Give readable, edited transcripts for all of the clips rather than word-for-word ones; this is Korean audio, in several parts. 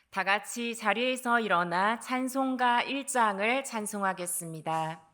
다 같이 자리에서 일어나 찬송가 1장을 찬송하겠습니다.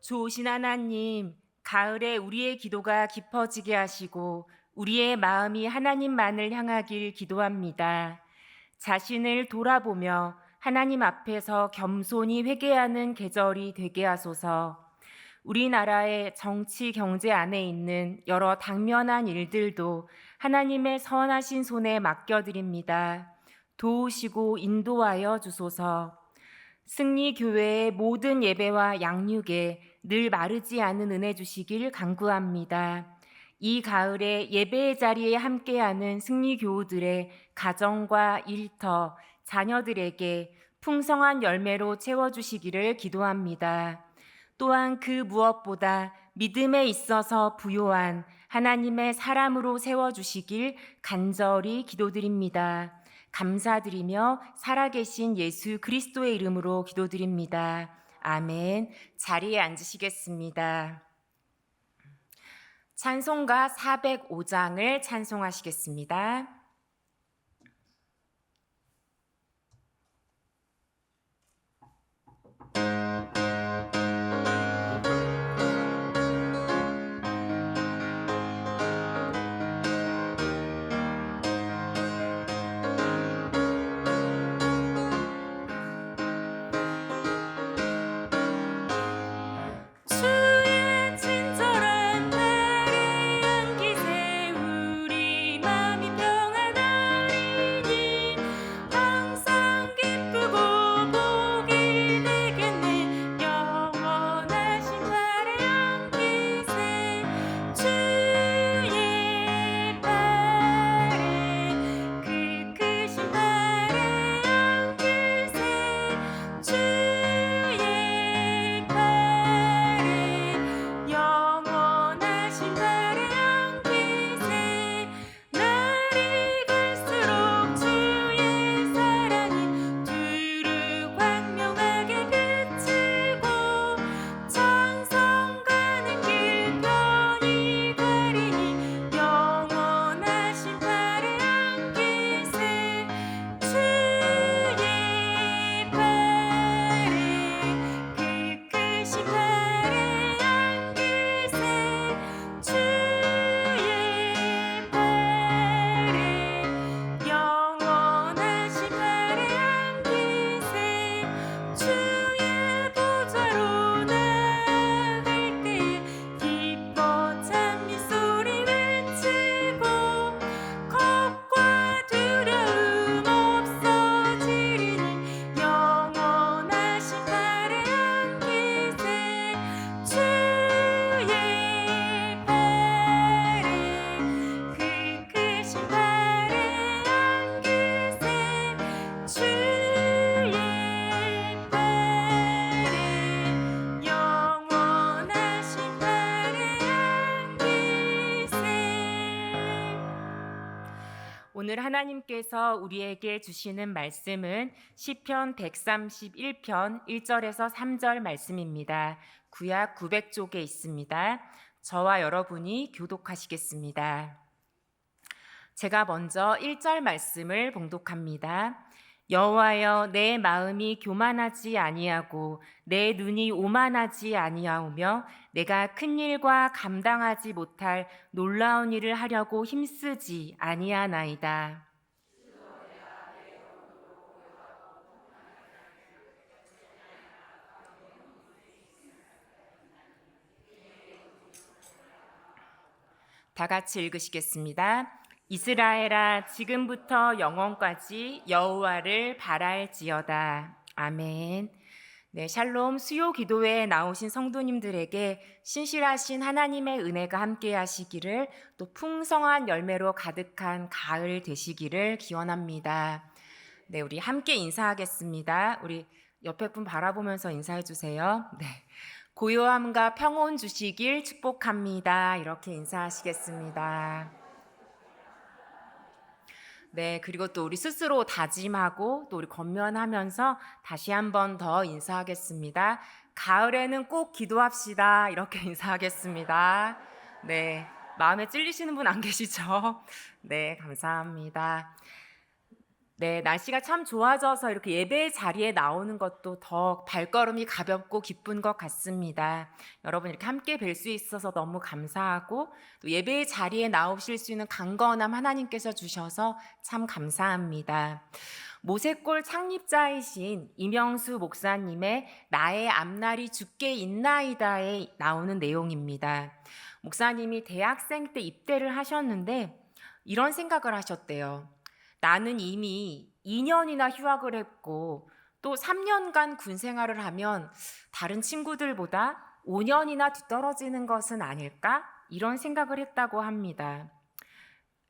좋으신 하나님, 가을에 우리의 기도가 깊어지게 하시고 우리의 마음이 하나님만을 향하길 기도합니다. 자신을 돌아보며 하나님 앞에서 겸손히 회개하는 계절이 되게 하소서. 우리나라의 정치 경제 안에 있는 여러 당면한 일들도 하나님의 선하신 손에 맡겨드립니다. 도우시고 인도하여 주소서. 승리교회의 모든 예배와 양육에 늘 마르지 않은 은혜 주시길 간구합니다. 이 가을에 예배의 자리에 함께하는 승리교우들의 가정과 일터, 자녀들에게 풍성한 열매로 채워주시기를 기도합니다. 또한 그 무엇보다 믿음에 있어서 부요한 하나님의 사람으로 세워주시길 간절히 기도드립니다. 감사드리며 살아계신 예수 그리스도의 이름으로 기도드립니다. 아멘. 자리에 앉으시겠습니다. 찬송가 405장을 찬송하시겠습니다. 오늘 하나님께서 우리에게 주시는 말씀은 시편 131편 1절에서 3절 말씀입니다. 구약 900쪽에 있습니다. 저와 여러분이 교독하시겠습니다. 제가 먼저 1절 말씀을 봉독합니다. 여호와여, 내 마음이 교만하지 아니하고 내 눈이 오만하지 아니하오며 내가 큰 일과 감당하지 못할 놀라운 일을 하려고 힘쓰지 아니하나이다. 다 같이 읽으시겠습니다. 이스라엘아, 지금부터 영원까지 여호와를 바랄지어다. 아멘. 네, 샬롬 수요 기도회에 나오신 성도님들에게 신실하신 하나님의 은혜가 함께 하시기를, 또 풍성한 열매로 가득한 가을 되시기를 기원합니다. 네, 우리 함께 인사하겠습니다. 우리 옆에 분 바라보면서 인사해 주세요. 네. 고요함과 평온 주시길 축복합니다. 이렇게 인사하시겠습니다. 네, 그리고 또 우리 스스로 다짐하고 또 우리 권면하면서 다시 한 번 더 인사하겠습니다. 가을에는 꼭 기도합시다. 이렇게 인사하겠습니다. 네, 마음에 찔리시는 분 안 계시죠? 네, 감사합니다. 네, 날씨가 참 좋아져서 이렇게 예배 자리에 나오는 것도 더 발걸음이 가볍고 기쁜 것 같습니다. 여러분 이렇게 함께 뵐 수 있어서 너무 감사하고, 또 예배 자리에 나오실 수 있는 강건함 하나님께서 주셔서 참 감사합니다. 모세골 창립자이신 이명수 목사님의 나의 앞날이 주께 있나이다에 나오는 내용입니다. 목사님이 대학생 때 입대를 하셨는데 이런 생각을 하셨대요. 나는 이미 2년이나 휴학을 했고 또 3년간 군 생활을 하면 다른 친구들보다 5년이나 뒤떨어지는 것은 아닐까? 이런 생각을 했다고 합니다.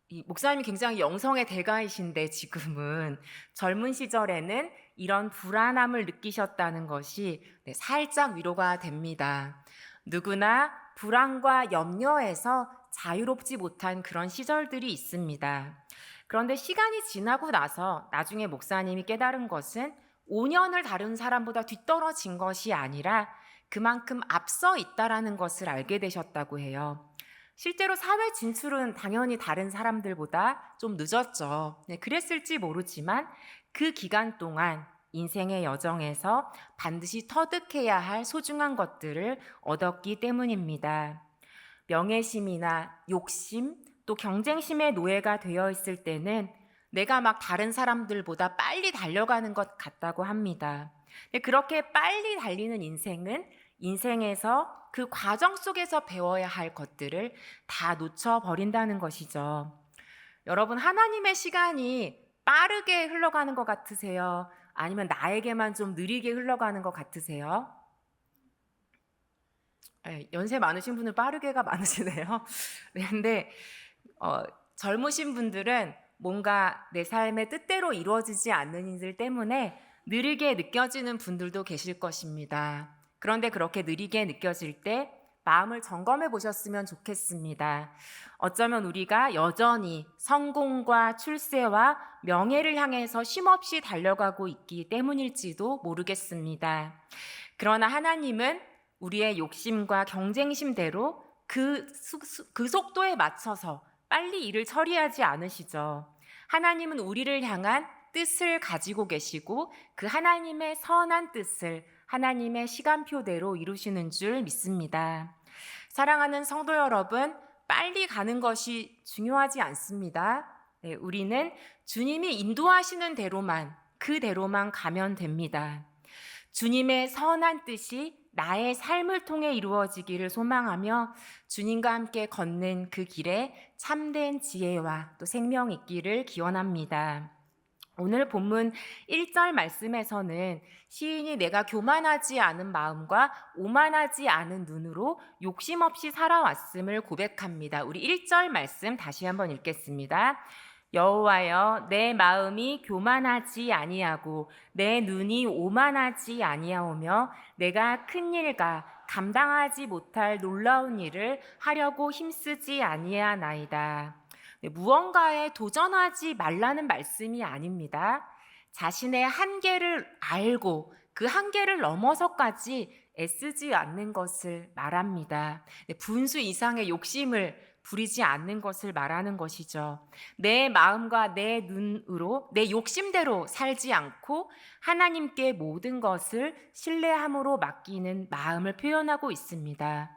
이 목사님이 굉장히 영성의 대가이신데 지금은 젊은 시절에는 이런 불안함을 느끼셨다는 것이 살짝 위로가 됩니다. 누구나 불안과 염려에서 자유롭지 못한 그런 시절들이 있습니다. 그런데 시간이 지나고 나서 나중에 목사님이 깨달은 것은 5년을 다른 사람보다 뒤떨어진 것이 아니라 그만큼 앞서 있다라는 것을 알게 되셨다고 해요. 실제로 사회 진출은 당연히 다른 사람들보다 좀 늦었죠. 네, 그랬을지 모르지만 그 기간 동안 인생의 여정에서 반드시 터득해야 할 소중한 것들을 얻었기 때문입니다. 명예심이나 욕심, 또 경쟁심의 노예가 되어 있을 때는 내가 막 다른 사람들보다 빨리 달려가는 것 같다고 합니다. 그렇게 빨리 달리는 인생에서 그 과정 속에서 배워야 할 것들을 다 놓쳐버린다는 것이죠. 여러분, 하나님의 시간이 빠르게 흘러가는 것 같으세요? 아니면 나에게만 좀 느리게 흘러가는 것 같으세요? 연세 많으신 분은 빠르게가 많으시네요. 근데 젊으신 분들은 뭔가 내 삶의 뜻대로 이루어지지 않는 일들 때문에 느리게 느껴지는 분들도 계실 것입니다. 그런데 그렇게 느리게 느껴질 때 마음을 점검해 보셨으면 좋겠습니다. 어쩌면 우리가 여전히 성공과 출세와 명예를 향해서 쉼없이 달려가고 있기 때문일지도 모르겠습니다. 그러나 하나님은 우리의 욕심과 경쟁심대로 그 속도에 맞춰서 빨리 일을 처리하지 않으시죠. 하나님은 우리를 향한 뜻을 가지고 계시고 그 하나님의 선한 뜻을 하나님의 시간표대로 이루시는 줄 믿습니다. 사랑하는 성도 여러분, 빨리 가는 것이 중요하지 않습니다. 네, 우리는 주님이 인도하시는 대로만, 그대로만 가면 됩니다. 주님의 선한 뜻이 나의 삶을 통해 이루어지기를 소망하며 주님과 함께 걷는 그 길에 참된 지혜와 또 생명 있기를 기원합니다. 오늘 본문 1절 말씀에서는 시인이 내가 교만하지 않은 마음과 오만하지 않은 눈으로 욕심 없이 살아왔음을 고백합니다. 우리 1절 말씀 다시 한번 읽겠습니다. 여호와여, 내 마음이 교만하지 아니하고 내 눈이 오만하지 아니하오며 내가 큰 일과 감당하지 못할 놀라운 일을 하려고 힘쓰지 아니하나이다. 무언가에 도전하지 말라는 말씀이 아닙니다. 자신의 한계를 알고 그 한계를 넘어서까지 애쓰지 않는 것을 말합니다. 분수 이상의 욕심을 부리지 않는 것을 말하는 것이죠. 내 마음과 내 눈으로 내 욕심대로 살지 않고 하나님께 모든 것을 신뢰함으로 맡기는 마음을 표현하고 있습니다.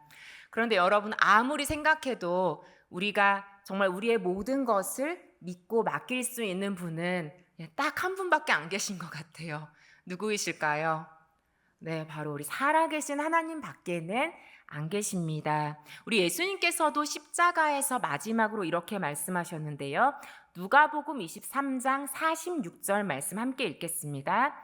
그런데 여러분, 아무리 생각해도 우리가 정말 우리의 모든 것을 믿고 맡길 수 있는 분은 딱 한 분밖에 안 계신 것 같아요. 누구이실까요? 네, 바로 우리 살아계신 하나님 밖에는 안 계십니다. 우리 예수님께서도 십자가에서 마지막으로 이렇게 말씀하셨는데요. 누가복음 23장 46절 말씀 함께 읽겠습니다.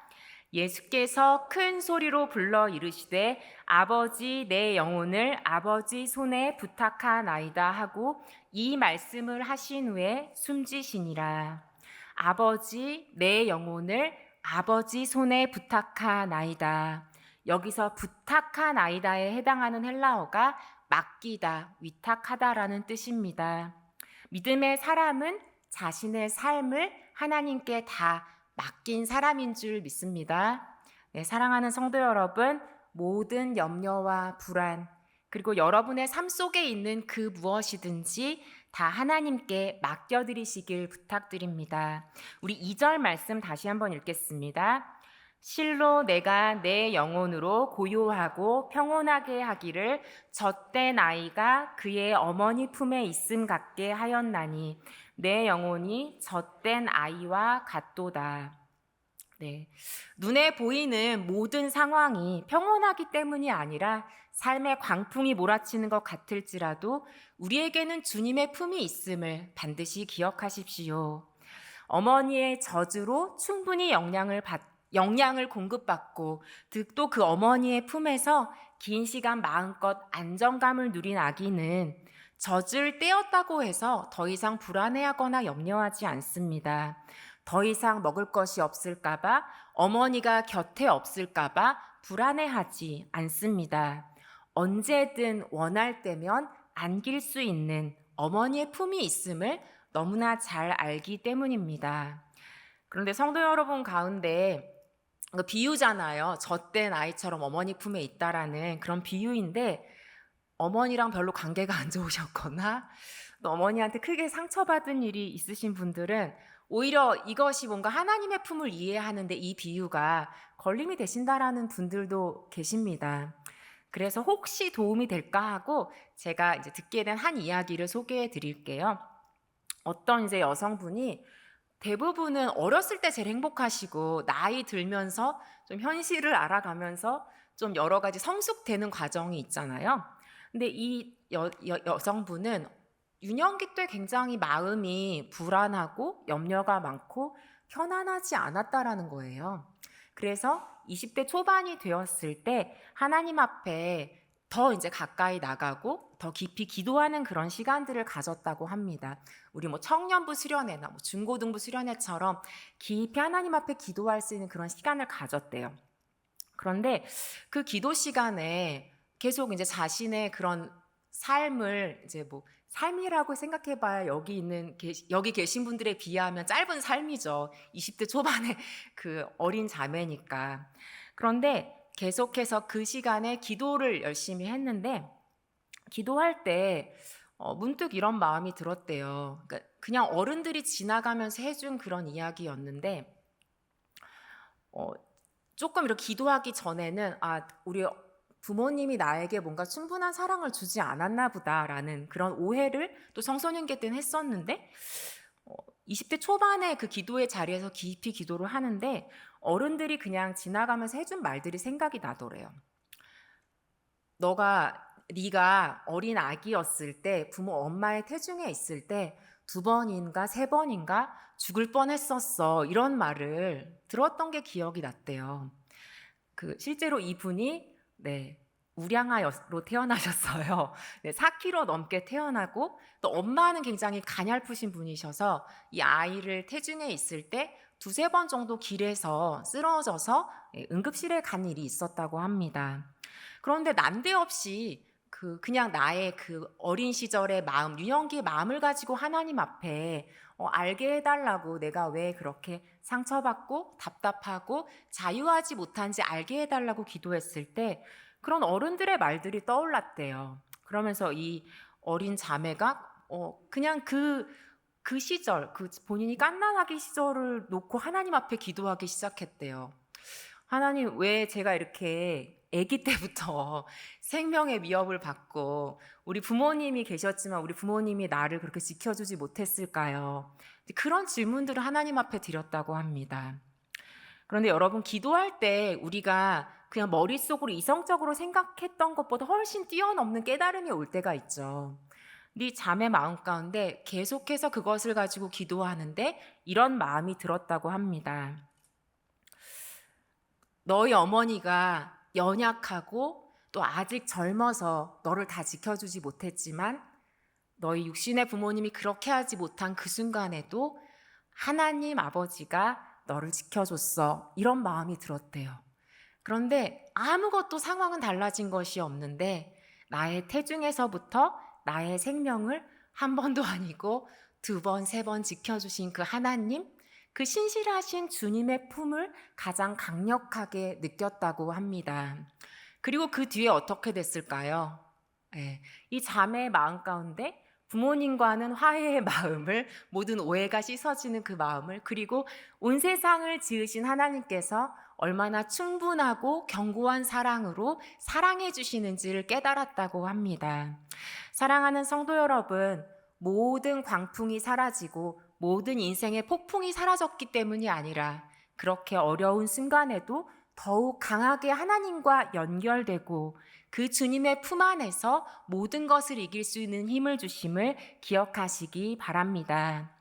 예수께서 큰 소리로 불러 이르시되 아버지 내 영혼을 아버지 손에 부탁하나이다 하고 이 말씀을 하신 후에 숨지시니라. 아버지 내 영혼을 아버지 손에 부탁하나이다. 여기서 부탁하나이다에 해당하는 헬라어가 맡기다, 위탁하다라는 뜻입니다. 믿음의 사람은 자신의 삶을 하나님께 다 맡긴 사람인 줄 믿습니다. 네, 사랑하는 성도 여러분, 모든 염려와 불안, 그리고 여러분의 삶 속에 있는 그 무엇이든지 다 하나님께 맡겨드리시길 부탁드립니다. 우리 2절 말씀 다시 한번 읽겠습니다. 실로 내가 내 영혼으로 고요하고 평온하게 하기를 젖된 아이가 그의 어머니 품에 있음 같게 하였나니 내 영혼이 젖된 아이와 같도다. 네, 눈에 보이는 모든 상황이 평온하기 때문이 아니라 삶의 광풍이 몰아치는 것 같을지라도 우리에게는 주님의 품이 있음을 반드시 기억하십시오. 어머니의 젖으로 충분히 영양을 공급받고 또 그 어머니의 품에서 긴 시간 마음껏 안정감을 누린 아기는 젖을 떼었다고 해서 더 이상 불안해하거나 염려하지 않습니다. 더 이상 먹을 것이 없을까봐, 어머니가 곁에 없을까봐 불안해하지 않습니다. 언제든 원할 때면 안길 수 있는 어머니의 품이 있음을 너무나 잘 알기 때문입니다. 그런데 성도 여러분 가운데 비유잖아요. 젖된 아이처럼 어머니 품에 있다라는 그런 비유인데 어머니랑 별로 관계가 안 좋으셨거나 또 어머니한테 크게 상처받은 일이 있으신 분들은 오히려 이것이 뭔가 하나님의 품을 이해하는데 이 비유가 걸림이 되신다라는 분들도 계십니다. 그래서 혹시 도움이 될까 하고 제가 이제 듣게 된 한 이야기를 소개해 드릴게요. 어떤 이제 여성분이 대부분은 어렸을 때 제일 행복하시고 나이 들면서 좀 현실을 알아가면서 좀 여러 가지 성숙되는 과정이 있잖아요. 근데 이 여성분은 유년기 때 굉장히 마음이 불안하고 염려가 많고 편안하지 않았다라는 거예요. 그래서 20대 초반이 되었을 때 하나님 앞에 더 이제 가까이 나가고 더 깊이 기도하는 그런 시간들을 가졌다고 합니다. 우리 뭐 청년부 수련회나 뭐 중고등부 수련회처럼 깊이 하나님 앞에 기도할 수 있는 그런 시간을 가졌대요. 그런데 그 기도 시간에 계속 이제 자신의 그런 삶을 이제 뭐 삶이라고 생각해봐야 여기 계신 분들에 비하면 짧은 삶이죠. 20대 초반의 그 어린 자매니까. 그런데 계속해서 그 시간에 기도를 열심히 했는데 기도할 때 문득 이런 마음이 들었대요. 그러니까 그냥 어른들이 지나가면서 해준 그런 이야기였는데 조금 이렇게 기도하기 전에는 우리 부모님이 나에게 뭔가 충분한 사랑을 주지 않았나 보다라는 그런 오해를 또 청소년기 때는 했었는데 20대 초반에 그 기도의 자리에서 깊이 기도를 하는데 어른들이 그냥 지나가면서 해준 말들이 생각이 나더래요. 네가 어린 아기였을 때 부모 엄마의 태중에 있을 때 2번인가 3번인가 죽을 뻔했었어. 이런 말을 들었던 게 기억이 났대요. 실제로 이분이 우량아로 태어나셨어요. 4kg 넘게 태어나고 또 엄마는 굉장히 가냘프신 분이셔서 이 아이를 태중에 있을 때 2-3번 정도 길에서 쓰러져서 응급실에 간 일이 있었다고 합니다. 그런데 난데없이 그냥 나의 그 어린 시절의 마음, 유년기의 마음을 가지고 하나님 앞에 알게 해달라고 내가 왜 그렇게 상처받고 답답하고 자유하지 못한지 알게 해달라고 기도했을 때 그런 어른들의 말들이 떠올랐대요. 그러면서 이 어린 자매가 그냥 그 시절, 본인이 갓난아기 시절을 놓고 하나님 앞에 기도하기 시작했대요. 하나님, 왜 제가 이렇게 아기 때부터 생명의 위협을 받고 우리 부모님이 계셨지만 우리 부모님이 나를 그렇게 지켜주지 못했을까요? 그런 질문들을 하나님 앞에 드렸다고 합니다. 그런데 여러분, 기도할 때 우리가 그냥 머릿속으로 이성적으로 생각했던 것보다 훨씬 뛰어넘는 깨달음이 올 때가 있죠. 네 자매 마음 가운데 계속해서 그것을 가지고 기도하는데 이런 마음이 들었다고 합니다. 너희 어머니가 연약하고 또 아직 젊어서 너를 다 지켜주지 못했지만 너희 육신의 부모님이 그렇게 하지 못한 그 순간에도 하나님 아버지가 너를 지켜줬어. 이런 마음이 들었대요. 그런데 아무것도 상황은 달라진 것이 없는데 나의 태중에서부터 나의 생명을 한 번도 아니고 두 번, 세 번 지켜주신 그 하나님, 그 신실하신 주님의 품을 가장 강력하게 느꼈다고 합니다. 그리고 그 뒤에 어떻게 됐을까요? 이 자매의 마음 가운데 부모님과는 화해의 마음을, 모든 오해가 씻어지는 그 마음을, 그리고 온 세상을 지으신 하나님께서 얼마나 충분하고 견고한 사랑으로 사랑해 주시는지를 깨달았다고 합니다. 사랑하는 성도 여러분, 모든 광풍이 사라지고 모든 인생의 폭풍이 사라졌기 때문이 아니라 그렇게 어려운 순간에도 더욱 강하게 하나님과 연결되고 그 주님의 품 안에서 모든 것을 이길 수 있는 힘을 주심을 기억하시기 바랍니다.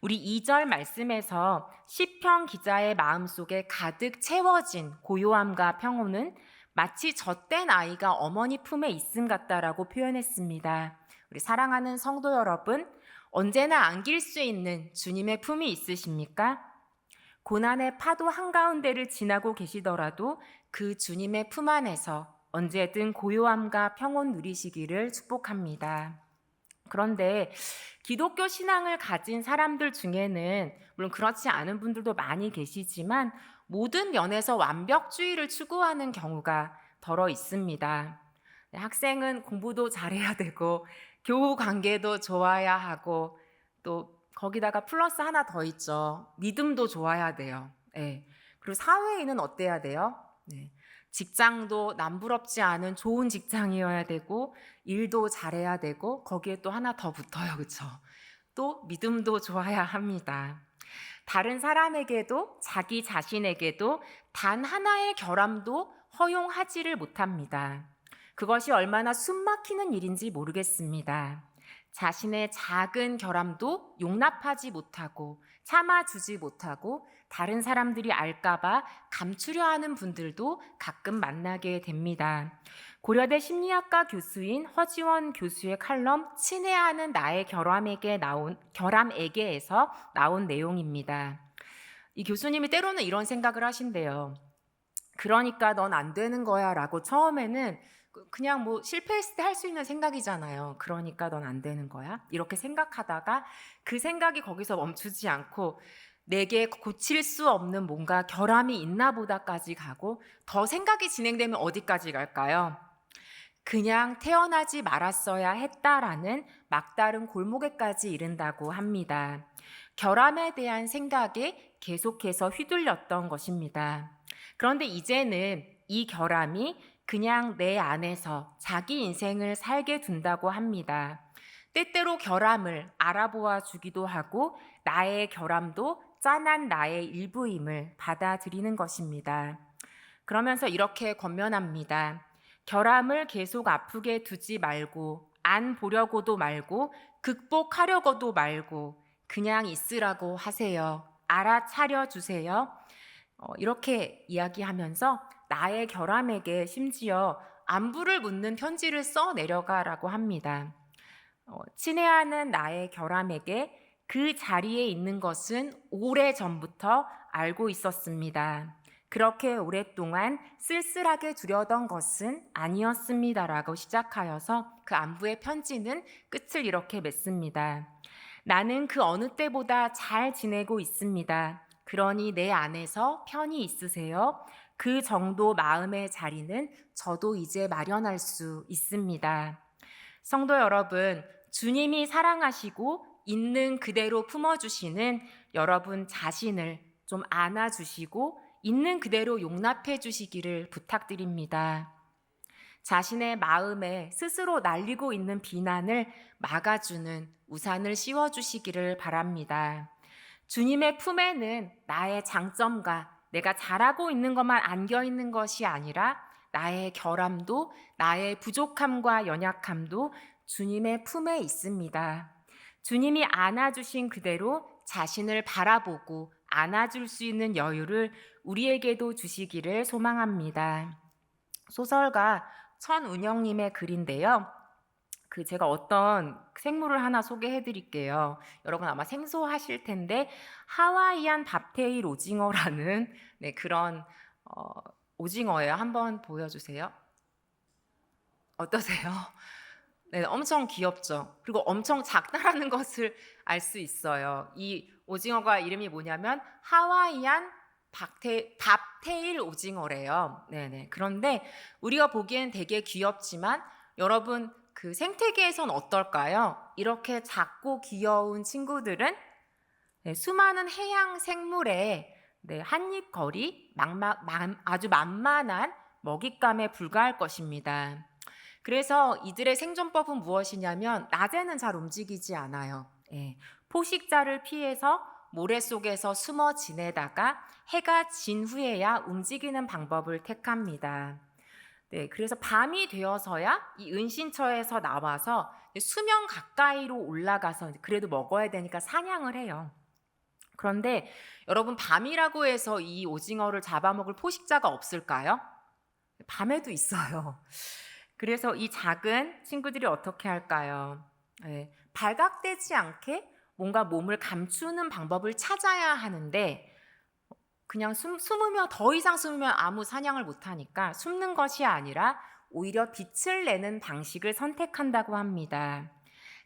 우리 2절 말씀에서 시편 기자의 마음속에 가득 채워진 고요함과 평온은 마치 젖된 아이가 어머니 품에 있음 같다라고 표현했습니다. 우리 사랑하는 성도 여러분, 언제나 안길 수 있는 주님의 품이 있으십니까? 고난의 파도 한가운데를 지나고 계시더라도 그 주님의 품 안에서 언제든 고요함과 평온 누리시기를 축복합니다. 그런데 기독교 신앙을 가진 사람들 중에는 물론 그렇지 않은 분들도 많이 계시지만 모든 면에서 완벽주의를 추구하는 경우가 더러 있습니다. 학생은 공부도 잘해야 되고 교우 관계도 좋아야 하고 또 거기다가 플러스 하나 더 있죠. 믿음도 좋아야 돼요. 네. 그리고 사회인은 어때야 돼요? 네. 직장도 남부럽지 않은 좋은 직장이어야 되고 일도 잘해야 되고 거기에 또 하나 더 붙어요. 그렇죠? 또 믿음도 좋아야 합니다. 다른 사람에게도 자기 자신에게도 단 하나의 결함도 허용하지를 못합니다. 그것이 얼마나 숨막히는 일인지 모르겠습니다. 자신의 작은 결함도 용납하지 못하고 참아주지 못하고 다른 사람들이 알까봐 감추려 하는 분들도 가끔 만나게 됩니다. 고려대 심리학과 교수인 허지원 교수의 칼럼 친애하는 나의 결함에게에서 나온 내용입니다. 이 교수님이 때로는 이런 생각을 하신대요. 그러니까 넌 안 되는 거야 라고 처음에는 그냥 뭐 실패했을 때 할 수 있는 생각이잖아요. 그러니까 넌 안 되는 거야. 이렇게 생각하다가 그 생각이 거기서 멈추지 않고 내게 고칠 수 없는 뭔가 결함이 있나 보다까지 가고 더 생각이 진행되면 어디까지 갈까요? 그냥 태어나지 말았어야 했다라는 막다른 골목에까지 이른다고 합니다. 결함에 대한 생각에 계속해서 휘둘렸던 것입니다. 그런데 이제는 이 결함이 그냥 내 안에서 자기 인생을 살게 둔다고 합니다. 때때로 결함을 알아보아 주기도 하고 나의 결함도 짠한 나의 일부임을 받아들이는 것입니다. 그러면서 이렇게 권면합니다. 결함을 계속 아프게 두지 말고 안 보려고도 말고 극복하려고도 말고 그냥 있으라고 하세요. 알아차려 주세요. 이렇게 이야기하면서 나의 결함에게 심지어 안부를 묻는 편지를 써 내려가라고 합니다. 친애하는 나의 결함에게 그 자리에 있는 것은 오래전부터 알고 있었습니다. 그렇게 오랫동안 쓸쓸하게 두려던 것은 아니었습니다라고 시작하여서 그 안부의 편지는 끝을 이렇게 맺습니다. 나는 그 어느 때보다 잘 지내고 있습니다. 그러니 내 안에서 편히 있으세요. 그 정도 마음의 자리는 저도 이제 마련할 수 있습니다. 성도 여러분, 주님이 사랑하시고 있는 그대로 품어주시는 여러분 자신을 좀 안아주시고 있는 그대로 용납해 주시기를 부탁드립니다. 자신의 마음에 스스로 날리고 있는 비난을 막아주는 우산을 씌워주시기를 바랍니다. 주님의 품에는 나의 장점과 내가 잘하고 있는 것만 안겨 있는 것이 아니라 나의 결함도, 나의 부족함과 연약함도 주님의 품에 있습니다. 주님이 안아주신 그대로 자신을 바라보고 안아줄 수 있는 여유를 우리에게도 주시기를 소망합니다. 소설가 천운영님의 글인데요. 제가 어떤 생물을 하나 소개해 드릴게요. 여러분 아마 생소하실 텐데 하와이안 밥테일 오징어라는 그런 오징어예요. 한번 보여주세요. 어떠세요? 네, 엄청 귀엽죠. 그리고 엄청 작다라는 것을 알 수 있어요. 이 오징어가 이름이 뭐냐면 하와이안 밥테일 오징어래요. 네네. 그런데 우리가 보기엔 되게 귀엽지만 여러분 그 생태계에선 어떨까요? 이렇게 작고 귀여운 친구들은 수많은 해양 생물의 한입거리, 아주 만만한 먹잇감에 불과할 것입니다. 그래서 이들의 생존법은 무엇이냐면 낮에는 잘 움직이지 않아요. 포식자를 피해서 모래 속에서 숨어 지내다가 해가 진 후에야 움직이는 방법을 택합니다. 그래서 밤이 되어서야 이 은신처에서 나와서 수면 가까이로 올라가서 그래도 먹어야 되니까 사냥을 해요. 그런데 여러분 밤이라고 해서 이 오징어를 잡아먹을 포식자가 없을까요? 밤에도 있어요. 그래서 이 작은 친구들이 어떻게 할까요? 발각되지 않게 뭔가 몸을 감추는 방법을 찾아야 하는데 그냥 더 이상 숨으면 아무 사냥을 못하니까 숨는 것이 아니라 오히려 빛을 내는 방식을 선택한다고 합니다.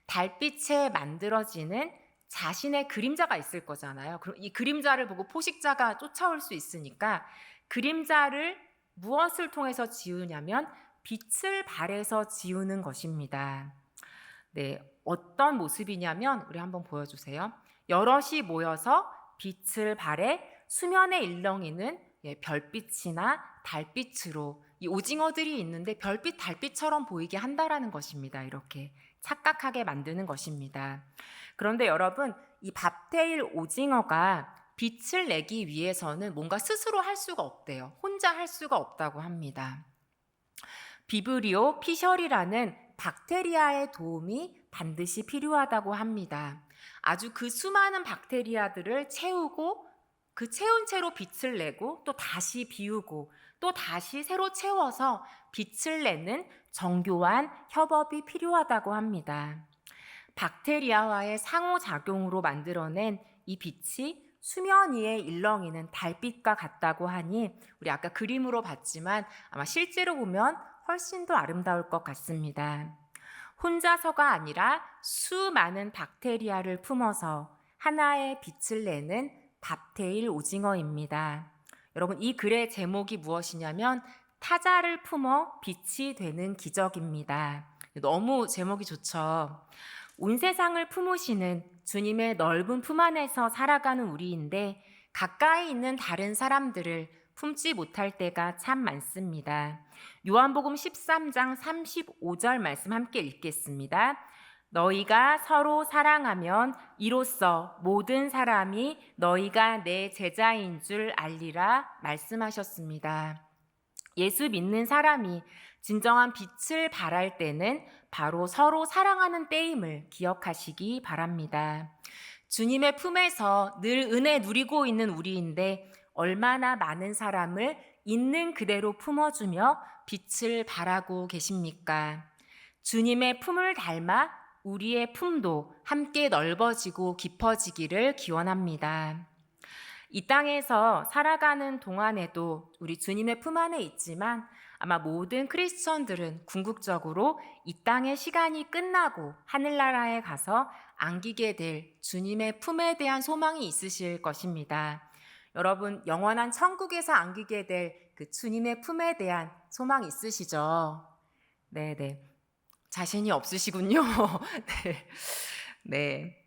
달빛에 만들어지는 자신의 그림자가 있을 거잖아요. 그럼 이 그림자를 보고 포식자가 쫓아올 수 있으니까 그림자를 무엇을 통해서 지우냐면 빛을 발해서 지우는 것입니다. 어떤 모습이냐면 우리 한번 보여주세요. 여럿이 모여서 빛을 발해 수면에 일렁이는 별빛이나 달빛으로 이 오징어들이 있는데 별빛, 달빛처럼 보이게 한다라는 것입니다. 이렇게 착각하게 만드는 것입니다. 그런데 여러분, 이 밥테일 오징어가 빛을 내기 위해서는 뭔가 스스로 할 수가 없대요. 혼자 할 수가 없다고 합니다. 비브리오 피셜이라는 박테리아의 도움이 반드시 필요하다고 합니다. 아주 그 수많은 박테리아들을 채우고 그 채운 채로 빛을 내고 또 다시 비우고 또 다시 새로 채워서 빛을 내는 정교한 협업이 필요하다고 합니다. 박테리아와의 상호작용으로 만들어낸 이 빛이 수면 위에 일렁이는 달빛과 같다고 하니 우리 아까 그림으로 봤지만 아마 실제로 보면 훨씬 더 아름다울 것 같습니다. 혼자서가 아니라 수많은 박테리아를 품어서 하나의 빛을 내는 밥테일 오징어입니다. 여러분 이 글의 제목이 무엇이냐면 타자를 품어 빛이 되는 기적입니다. 너무 제목이 좋죠. 온 세상을 품으시는 주님의 넓은 품 안에서 살아가는 우리인데 가까이 있는 다른 사람들을 품지 못할 때가 참 많습니다. 요한복음 13장 35절 말씀 함께 읽겠습니다. 너희가 서로 사랑하면 이로써 모든 사람이 너희가 내 제자인 줄 알리라 말씀하셨습니다. 예수 믿는 사람이 진정한 빛을 발할 때는 바로 서로 사랑하는 때임을 기억하시기 바랍니다. 주님의 품에서 늘 은혜 누리고 있는 우리인데 얼마나 많은 사람을 있는 그대로 품어주며 빛을 발하고 계십니까? 주님의 품을 닮아 우리의 품도 함께 넓어지고 깊어지기를 기원합니다. 이 땅에서 살아가는 동안에도 우리 주님의 품 안에 있지만 아마 모든 크리스천들은 궁극적으로 이 땅의 시간이 끝나고 하늘나라에 가서 안기게 될 주님의 품에 대한 소망이 있으실 것입니다. 여러분 영원한 천국에서 안기게 될 그 주님의 품에 대한 소망 있으시죠? 네네. 자신이 없으시군요. 네.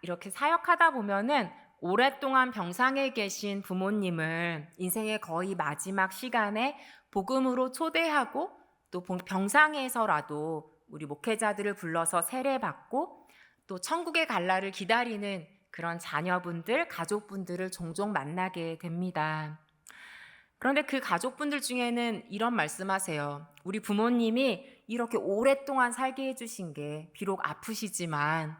이렇게 사역하다 보면은 오랫동안 병상에 계신 부모님을 인생의 거의 마지막 시간에 복음으로 초대하고 또 병상에서라도 우리 목회자들을 불러서 세례받고 또 천국에 갈 날을 기다리는 그런 자녀분들, 가족분들을 종종 만나게 됩니다. 그런데 그 가족분들 중에는 이런 말씀하세요. 우리 부모님이 이렇게 오랫동안 살게 해주신 게 비록 아프시지만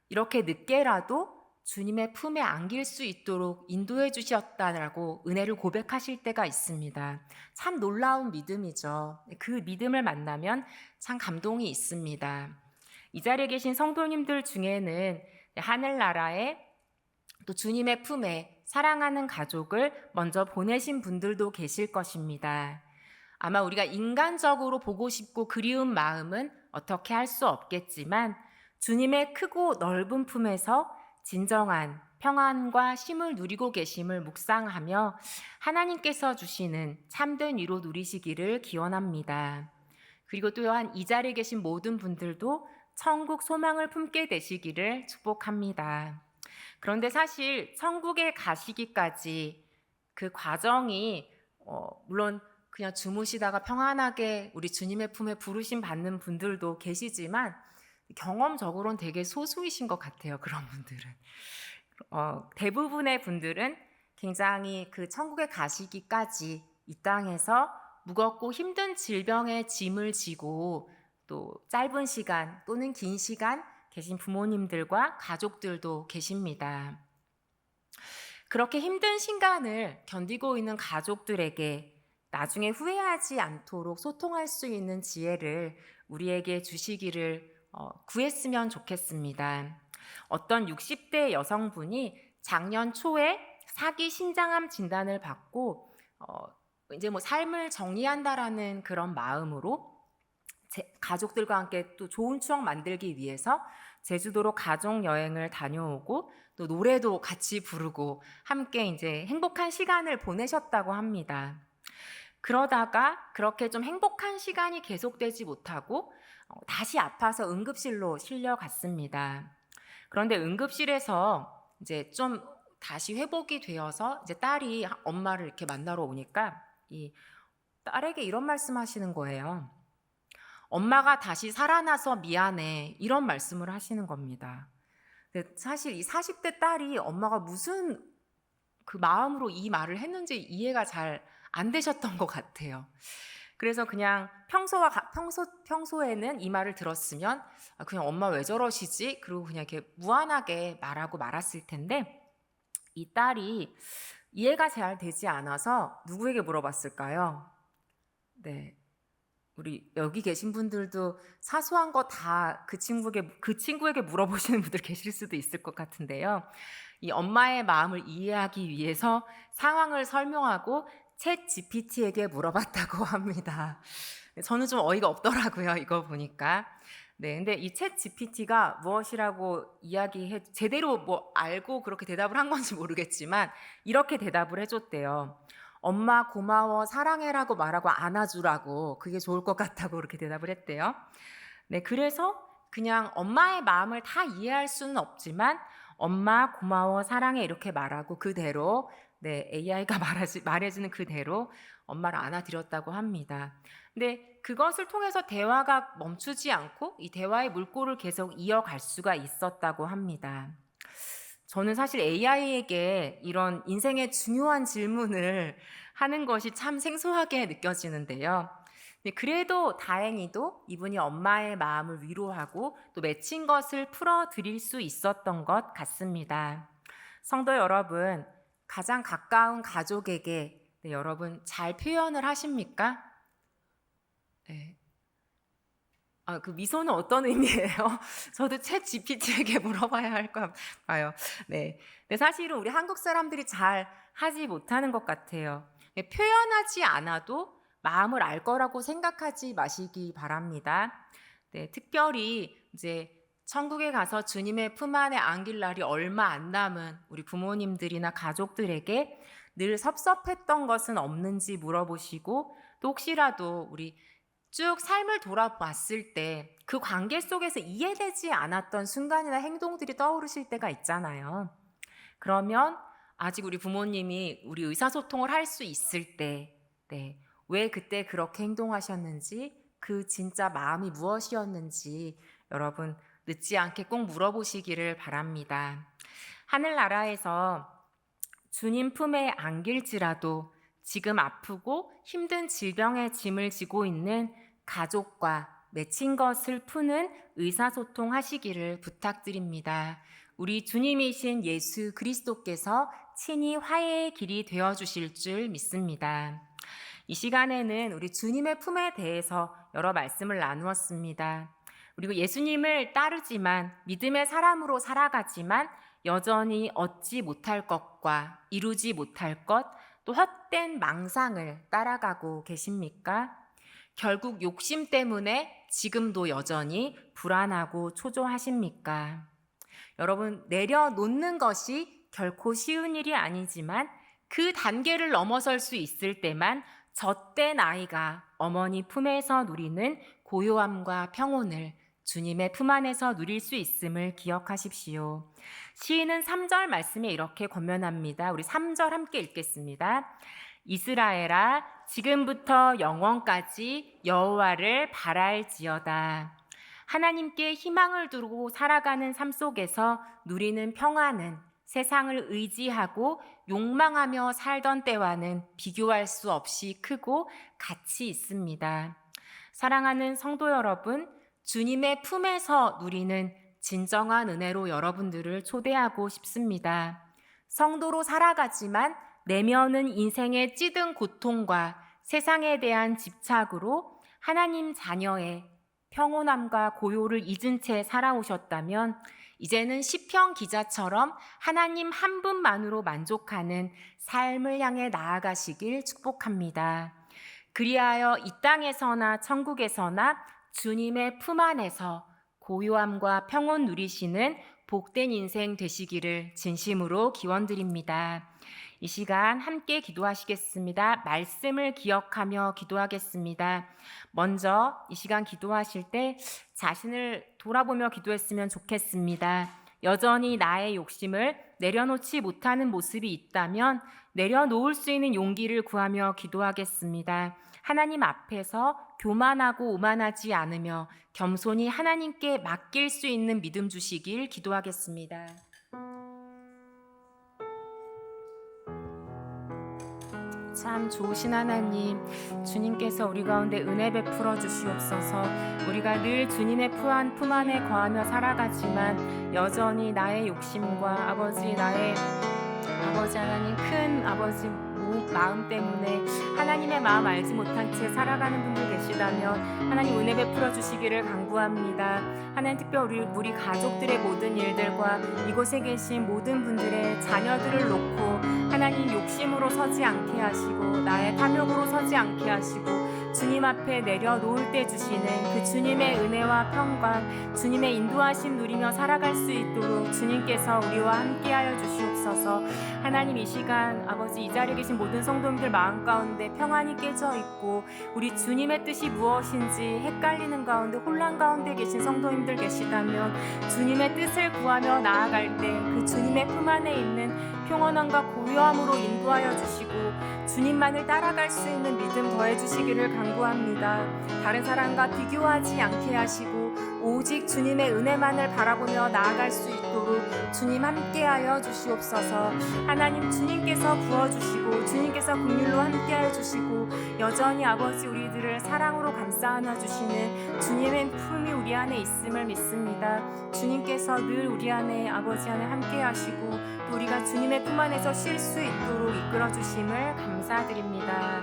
이렇게 늦게라도 주님의 품에 안길 수 있도록 인도해 주셨다라고 은혜를 고백하실 때가 있습니다. 참 놀라운 믿음이죠. 그 믿음을 만나면 참 감동이 있습니다. 이 자리에 계신 성도님들 중에는 하늘나라에 또 주님의 품에 사랑하는 가족을 먼저 보내신 분들도 계실 것입니다. 아마 우리가 인간적으로 보고 싶고 그리운 마음은 어떻게 할 수 없겠지만 주님의 크고 넓은 품에서 진정한 평안과 쉼을 누리고 계심을 묵상하며 하나님께서 주시는 참된 위로 누리시기를 기원합니다. 그리고 또한 이 자리에 계신 모든 분들도 천국 소망을 품게 되시기를 축복합니다. 그런데 사실 천국에 가시기까지 그 과정이 물론 그냥 주무시다가 평안하게 우리 주님의 품에 부르심 받는 분들도 계시지만 경험적으로는 되게 소수이신 것 같아요. 그런 분들은 대부분의 분들은 굉장히 그 천국에 가시기까지 이 땅에서 무겁고 힘든 질병의 짐을 지고 또 짧은 시간 또는 긴 시간 계신 부모님들과 가족들도 계십니다. 그렇게 힘든 시간을 견디고 있는 가족들에게 나중에 후회하지 않도록 소통할 수 있는 지혜를 우리에게 주시기를 구했으면 좋겠습니다. 어떤 60대 여성분이 작년 초에 사기 신장암 진단을 받고 이제 삶을 정리한다라는 그런 마음으로 가족들과 함께 또 좋은 추억 만들기 위해서 제주도로 가족 여행을 다녀오고 또 노래도 같이 부르고 함께 이제 행복한 시간을 보내셨다고 합니다. 그러다가 그렇게 좀 행복한 시간이 계속되지 못하고 다시 아파서 응급실로 실려갔습니다. 그런데 응급실에서 이제 좀 다시 회복이 되어서 이제 딸이 엄마를 이렇게 만나러 오니까 이 딸에게 이런 말씀하시는 거예요. 엄마가 다시 살아나서 미안해. 이런 말씀을 하시는 겁니다. 근데 사실 이 40대 딸이 엄마가 무슨 그 마음으로 이 말을 했는지 이해가 잘 안 되셨던 것 같아요. 그래서 그냥 평소에는 이 말을 들었으면 그냥 엄마 왜 저러시지? 그리고 그냥 이렇게 무한하게 말하고 말았을 텐데 이 딸이 이해가 잘 되지 않아서 누구에게 물어봤을까요? 네. 우리 여기 계신 분들도 사소한 거 다 그 친구에게 물어보시는 분들 계실 수도 있을 것 같은데요. 이 엄마의 마음을 이해하기 위해서 상황을 설명하고 챗 GPT에게 물어봤다고 합니다. 저는 좀 어이가 없더라고요. 이거 보니까. 네, 근데 이 챗 GPT가 무엇이라고 제대로 알고 그렇게 대답을 한 건지 모르겠지만 이렇게 대답을 해줬대요. 엄마 고마워 사랑해라고 말하고 안아주라고 그게 좋을 것 같다고 그렇게 대답을 했대요. 네, 그래서 그냥 엄마의 마음을 다 이해할 수는 없지만 엄마 고마워 사랑해 이렇게 말하고 그대로 AI가 말해주는 그대로 엄마를 안아드렸다고 합니다. 근데 그것을 통해서 대화가 멈추지 않고 이 대화의 물꼬를 계속 이어갈 수가 있었다고 합니다. 저는 사실 AI에게 이런 인생의 중요한 질문을 하는 것이 참 생소하게 느껴지는데요. 그래도 다행히도 이분이 엄마의 마음을 위로하고 또 맺힌 것을 풀어드릴 수 있었던 것 같습니다. 성도 여러분, 가장 가까운 가족에게 여러분 잘 표현을 하십니까? 네. 그 미소는 어떤 의미예요? 저도 챗 GPT에게 물어봐야 할 것 같아요. 네. 근데 사실은 우리 한국 사람들이 잘 하지 못하는 것 같아요. 표현하지 않아도 마음을 알 거라고 생각하지 마시기 바랍니다. 네, 특별히 이제 천국에 가서 주님의 품 안에 안길 날이 얼마 안 남은 우리 부모님들이나 가족들에게 늘 섭섭했던 것은 없는지 물어보시고 또 혹시라도 우리 쭉 삶을 돌아봤을 때 그 관계 속에서 이해되지 않았던 순간이나 행동들이 떠오르실 때가 있잖아요. 그러면 아직 우리 부모님이 우리 의사소통을 할 수 있을 때, 왜 그때 그렇게 행동하셨는지, 그 진짜 마음이 무엇이었는지 여러분 늦지 않게 꼭 물어보시기를 바랍니다. 하늘나라에서 주님 품에 안길지라도 지금 아프고 힘든 질병의 짐을 지고 있는 가족과 맺힌 것을 푸는 의사소통 하시기를 부탁드립니다. 우리 주님이신 예수 그리스도께서 친히 화해의 길이 되어 주실 줄 믿습니다. 이 시간에는 우리 주님의 품에 대해서 여러 말씀을 나누었습니다. 그리고 예수님을 따르지만 믿음의 사람으로 살아가지만 여전히 얻지 못할 것과 이루지 못할 것, 또 헛된 망상을 따라가고 계십니까? 결국 욕심 때문에 지금도 여전히 불안하고 초조하십니까? 여러분, 내려놓는 것이 결코 쉬운 일이 아니지만 그 단계를 넘어설 수 있을 때만 젖된 아이가 어머니 품에서 누리는 고요함과 평온을 주님의 품 안에서 누릴 수 있음을 기억하십시오. 시인은 3절 말씀에 이렇게 권면합니다. 우리 3절 함께 읽겠습니다. 이스라엘아, 지금부터 영원까지 여호와를 바랄지어다. 하나님께 희망을 두고 살아가는 삶 속에서 누리는 평안은 세상을 의지하고 욕망하며 살던 때와는 비교할 수 없이 크고 가치 있습니다. 사랑하는 성도 여러분, 주님의 품에서 누리는 진정한 은혜로 여러분들을 초대하고 싶습니다. 성도로 살아가지만 내면은 인생의 찌든 고통과 세상에 대한 집착으로 하나님 자녀의 평온함과 고요를 잊은 채 살아오셨다면 이제는 시편 기자처럼 하나님 한 분만으로 만족하는 삶을 향해 나아가시길 축복합니다. 그리하여 이 땅에서나 천국에서나 주님의 품 안에서 고요함과 평온 누리시는 복된 인생 되시기를 진심으로 기원드립니다. 이 시간 함께 기도하시겠습니다. 말씀을 기억하며 기도하겠습니다. 먼저 이 시간 기도하실 때 자신을 돌아보며 기도했으면 좋겠습니다. 여전히 나의 욕심을 내려놓지 못하는 모습이 있다면 내려놓을 수 있는 용기를 구하며 기도하겠습니다. 하나님 앞에서 교만하고 오만하지 않으며 겸손히 하나님께 맡길 수 있는 믿음 주시길 기도하겠습니다. 참 좋으신 하나님, 주님께서 우리 가운데 은혜 베풀어 주시옵소서. 우리가 늘 주님의 품 안에 거하며 살아가지만 여전히 나의 욕심과 나의 아버지 하나님 큰 아버지 마음 때문에 하나님의 마음 알지 못한 채 살아가는 분들 계시다면 하나님 은혜 베풀어 주시기를 간구합니다. 하나님 특별히 우리 가족들의 모든 일들과 이곳에 계신 모든 분들의 자녀들을 놓고 하나님 욕심으로 서지 않게 하시고 나의 탐욕으로 서지 않게 하시고 주님 앞에 내려놓을 때 주시는 그 주님의 은혜와 평강, 주님의 인도하심 누리며 살아갈 수 있도록 주님께서 우리와 함께하여 주시옵소서. 하나님 이 시간 아버지 이 자리에 계신 모든 성도님들 마음 가운데 평안이 깨져 있고 우리 주님의 뜻이 무엇인지 헷갈리는 가운데 혼란 가운데 계신 성도님들 계시다면 주님의 뜻을 구하며 나아갈 때 그 주님의 품 안에 있는 평온함과 고요함으로 인도하여 주시고 주님만을 따라갈 수 있는 믿음 더해 주시기를 간구합니다. 다른 사람과 비교하지 않게 하시고 오직 주님의 은혜만을 바라보며 나아갈 수 있도록 주님 함께하여 주시옵소서. 하나님 주님께서 부어주시고 주님께서 긍휼로 함께하여 주시고 여전히 아버지 우리들을 사랑으로 감싸 안아주시는 주님의 품이 우리 안에 있음을 믿습니다. 주님께서 늘 우리 안에 아버지 안에 함께하시고 또 우리가 주님의 품 안에서 쉴 수 있도록 이끌어 주심을 감사드립니다.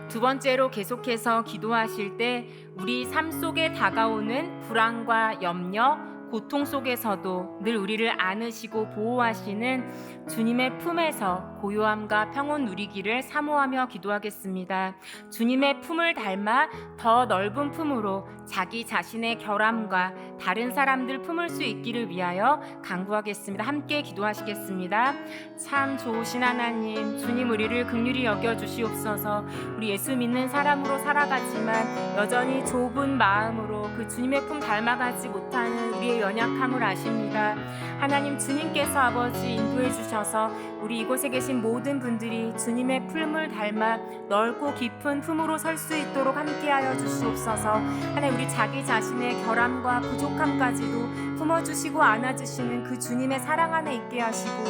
두 번째로 계속해서 기도하실 때 우리 삶 속에 다가오는 불안과 염려, 고통 속에서도 늘 우리를 안으시고 보호하시는 주님의 품에서 고요함과 평온 누리기를 사모하며 기도하겠습니다. 주님의 품을 닮아 더 넓은 품으로 자기 자신의 결함과 다른 사람들 품을 수 있기를 위하여 간구하겠습니다. 함께 기도하시겠습니다. 참 좋으신 하나님, 주님 우리를 긍휼히 여겨 주시옵소서. 우리 예수 믿는 사람으로 살아가지만 여전히 좁은 마음으로 그 주님의 품 닮아가지 못하는 우리의 연약함을 아십니다. 하나님 주님께서 아버지 인도해 주셔서 우리 이곳에 계신 모든 분들이 주님의 품을 닮아 넓고 깊은 품으로 설 수 있도록 함께하여 주시옵소서. 하나님 우리 자기 자신의 결함과 부족 부족함까지도 품어주시고 안아주시는 그 주님의 사랑 안에 있게 하시고,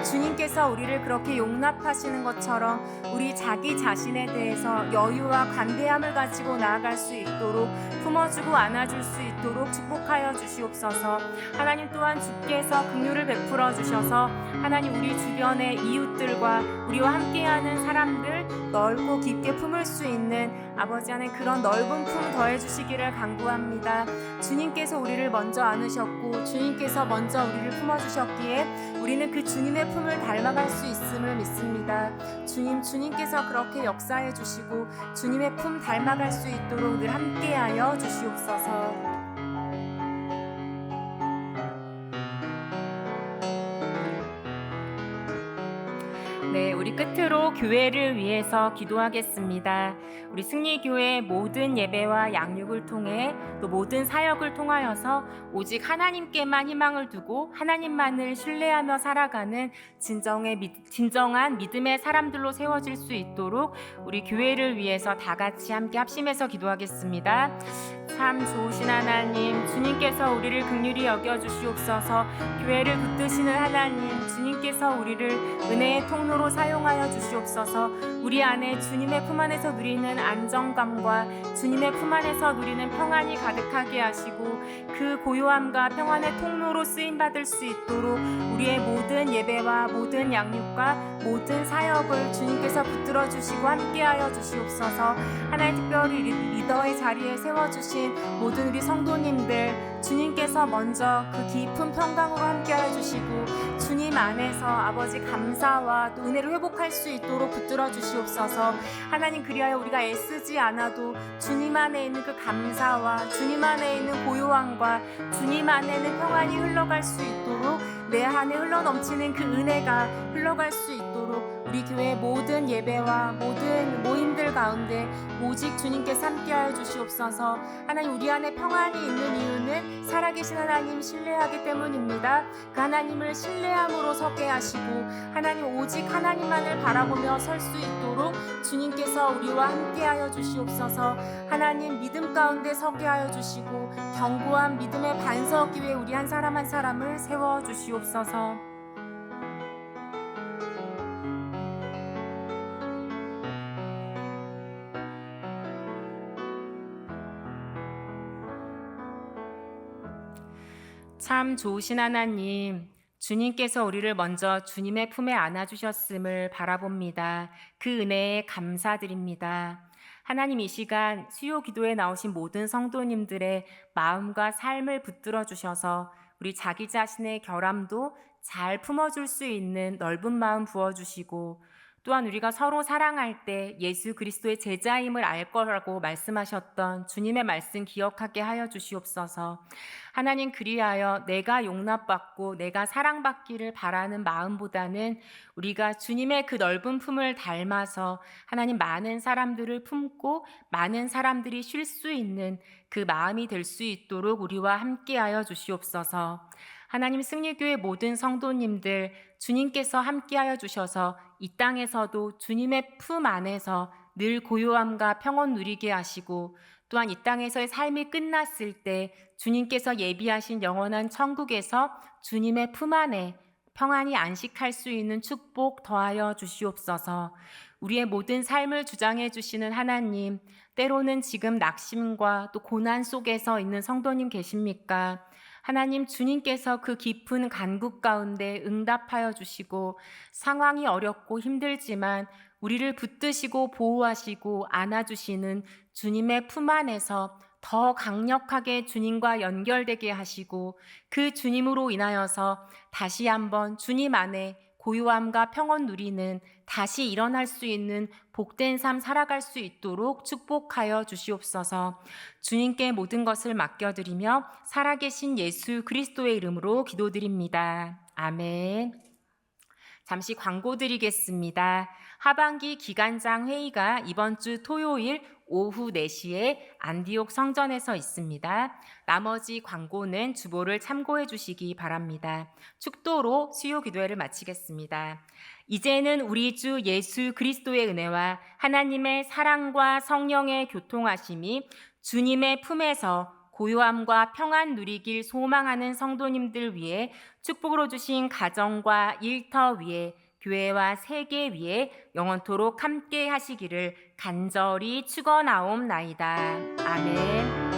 주님께서 우리를 그렇게 용납하시는 것처럼 우리 자기 자신에 대해서 여유와 관대함을 가지고 나아갈 수 있도록 품어주고 안아줄 수 있도록 축복하여 주시옵소서. 하나님 또한 주께서 긍휼을 베풀어 주셔서 하나님 우리 주변의 이웃들과 우리와 함께하는 사람들 넓고 깊게 품을 수 있는 아버지 안에 그런 넓은 품 더해 주시기를 간구합니다. 주님께서 우리를 먼저 안으셨고 주님께서 먼저 우리를 품어주셨기에 우리는 그 주님의 품을 닮아갈 수 있음을 믿습니다. 주님께서 그렇게 역사해 주시고 주님의 품 닮아갈 수 있도록 늘 함께하여 주시옵소서. 네, 우리 끝으로 교회를 위해서 기도하겠습니다. 우리 승리교회 모든 예배와 양육을 통해 또 모든 사역을 통하여서 오직 하나님께만 희망을 두고 하나님만을 신뢰하며 살아가는 진정한 믿음의 사람들로 세워질 수 있도록 우리 교회를 위해서 다 같이 함께 합심해서 기도하겠습니다. 참 좋으신 하나님, 주님께서 우리를 긍휼히 여겨주시옵소서. 교회를 붙드시는 하나님, 주님께서 우리를 은혜의 통로로 사용하여 주시옵소서. 우리 안에 주님의 품 안에서 누리는 안정감과 주님의 품 안에서 누리는 평안이 가득하게 하시고 그 고요함과 평안의 통로로 쓰임받을 수 있도록 우리의 모든 예배와 모든 양육과 모든 사역을 주님께서 붙들어 주시고 함께하여 주시옵소서. 하나님, 특별히 리더의 자리에 세워주신 모든 우리 성도님들, 주님께서 먼저 그 깊은 평강으로 함께하여 주시고 주님 안에서 아버지 감사와 또 은혜를 회복할 수 있도록 붙들어 주시옵소서. 하나님, 그리하여 우리가 애쓰지 않아도 주님 안에 있는 그 감사와 주님 안에 있는 고요함과 주님 안에는 평안이 흘러갈 수 있도록, 내 안에 흘러넘치는 그 은혜가 흘러갈 수 있도록 우리 교회 모든 예배와 모든 모임들 가운데 오직 주님께서 함께하여 주시옵소서. 하나님, 우리 안에 평안이 있는 이유는 살아계신 하나님 신뢰하기 때문입니다. 그 하나님을 신뢰함으로 서게 하시고 하나님, 오직 하나님만을 바라보며 설 수 있도록 주님께서 우리와 함께하여 주시옵소서. 하나님, 믿음 가운데 서게 하여 주시고 견고한 믿음의 반석 위에 우리 한 사람 한 사람을 세워 주시옵소서. 참 좋으신 하나님, 주님께서 우리를 먼저 주님의 품에 안아주셨음을 바라봅니다. 그 은혜에 감사드립니다. 하나님, 이 시간 수요 기도에 나오신 모든 성도님들의 마음과 삶을 붙들어 주셔서 우리 자기 자신의 결함도 잘 품어줄 수 있는 넓은 마음 부어주시고, 또한 우리가 서로 사랑할 때 예수 그리스도의 제자임을 알 거라고 말씀하셨던 주님의 말씀 기억하게 하여 주시옵소서. 하나님, 그리하여 내가 용납받고 내가 사랑받기를 바라는 마음보다는 우리가 주님의 그 넓은 품을 닮아서 하나님 많은 사람들을 품고 많은 사람들이 쉴 수 있는 그 마음이 될 수 있도록 우리와 함께하여 주시옵소서. 하나님, 승리교회 모든 성도님들 주님께서 함께하여 주셔서 이 땅에서도 주님의 품 안에서 늘 고요함과 평온 누리게 하시고, 또한 이 땅에서의 삶이 끝났을 때 주님께서 예비하신 영원한 천국에서 주님의 품 안에 평안히 안식할 수 있는 축복 더하여 주시옵소서. 우리의 모든 삶을 주장해 주시는 하나님, 때로는 지금 낙심과 또 고난 속에서 있는 성도님 계십니까? 하나님, 주님께서 그 깊은 간국 가운데 응답하여 주시고 상황이 어렵고 힘들지만 우리를 붙드시고 보호하시고 안아주시는 주님의 품 안에서 더 강력하게 주님과 연결되게 하시고 그 주님으로 인하여서 다시 한번 주님 안에 고요함과 평온 누리는, 다시 일어날 수 있는 복된 삶 살아갈 수 있도록 축복하여 주시옵소서. 주님께 모든 것을 맡겨드리며 살아계신 예수 그리스도의 이름으로 기도드립니다. 아멘. 잠시 광고 드리겠습니다. 하반기 기간장 회의가 이번 주 토요일 오후 4시에 안디옥 성전에서 있습니다. 나머지 광고는 주보를 참고해 주시기 바랍니다. 축도로 수요 기도회를 마치겠습니다. 이제는 우리 주 예수 그리스도의 은혜와 하나님의 사랑과 성령의 교통하심이 주님의 품에서 고요함과 평안 누리길 소망하는 성도님들 위해 축복으로 주신 가정과 일터 위에 교회와 세계 위에 영원토록 함께 하시기를 간절히 축원하옵나이다. 아멘.